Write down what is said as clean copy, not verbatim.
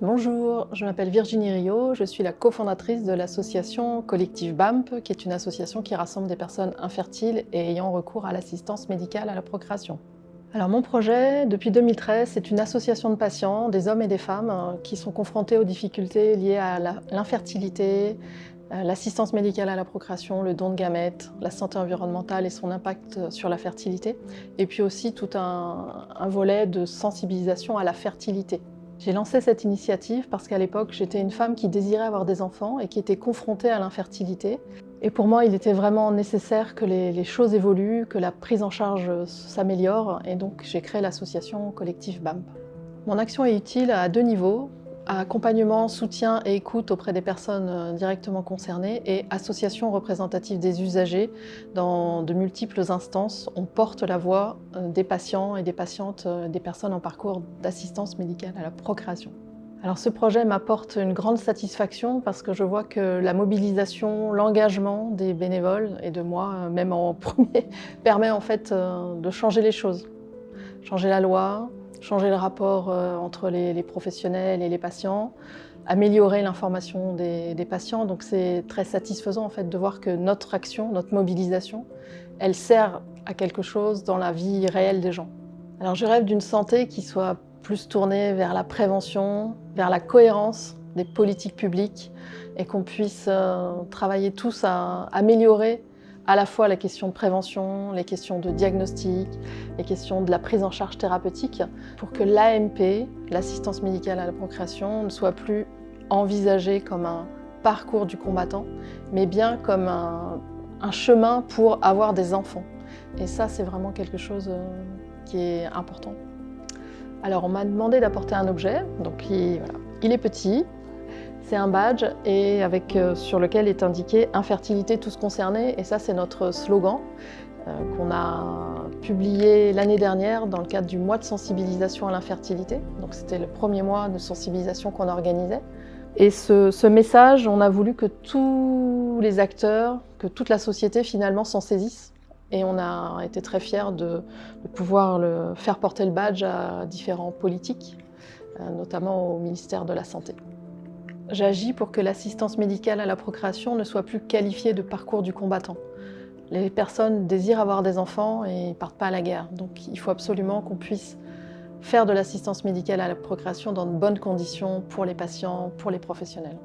Bonjour, je m'appelle Virginie Riot, je suis la cofondatrice de l'association Collectif BAMP, qui est une association qui rassemble des personnes infertiles et ayant recours à l'assistance médicale à la procréation. Alors mon projet, depuis 2013, c'est une association de patients, des hommes et des femmes, qui sont confrontés aux difficultés liées à l'infertilité, l'assistance médicale à la procréation, le don de gamètes, la santé environnementale et son impact sur la fertilité, et puis aussi tout un volet de sensibilisation à la fertilité. J'ai lancé cette initiative parce qu'à l'époque, j'étais une femme qui désirait avoir des enfants et qui était confrontée à l'infertilité. Et pour moi, il était vraiment nécessaire que les choses évoluent, que la prise en charge s'améliore, et donc j'ai créé l'association Collectif BAMP. Mon action est utile à deux niveaux: accompagnement, soutien et écoute auprès des personnes directement concernées, et association représentative des usagers. Dans de multiples instances, on porte la voix des patients et des patientes, des personnes en parcours d'assistance médicale à la procréation. Alors ce projet m'apporte une grande satisfaction parce que je vois que la mobilisation, l'engagement des bénévoles et de moi, même en premier, permet en fait de changer les choses. Changer la loi, changer le rapport entre les professionnels et les patients, améliorer l'information des patients. Donc c'est très satisfaisant en fait de voir que notre action, notre mobilisation, elle sert à quelque chose dans la vie réelle des gens. Alors je rêve d'une santé qui soit plus tournée vers la prévention, vers la cohérence des politiques publiques, et qu'on puisse travailler tous à améliorer à la fois la question de prévention, les questions de diagnostic, les questions de la prise en charge thérapeutique, pour que l'AMP, l'assistance médicale à la procréation, ne soit plus envisagée comme un parcours du combattant, mais bien comme un chemin pour avoir des enfants. Et ça, c'est vraiment quelque chose qui est important. Alors, on m'a demandé d'apporter un objet, donc il est petit. C'est un badge sur lequel est indiqué « Infertilité tous concernés », et ça c'est notre slogan qu'on a publié l'année dernière dans le cadre du mois de sensibilisation à l'infertilité. Donc c'était le premier mois de sensibilisation qu'on organisait. Et ce message, on a voulu que tous les acteurs, que toute la société finalement s'en saisissent. Et on a été très fiers de pouvoir faire porter le badge à différents politiques, notamment au ministère de la Santé. J'agis pour que l'assistance médicale à la procréation ne soit plus qualifiée de parcours du combattant. Les personnes désirent avoir des enfants et ne partent pas à la guerre. Donc il faut absolument qu'on puisse faire de l'assistance médicale à la procréation dans de bonnes conditions pour les patients, pour les professionnels.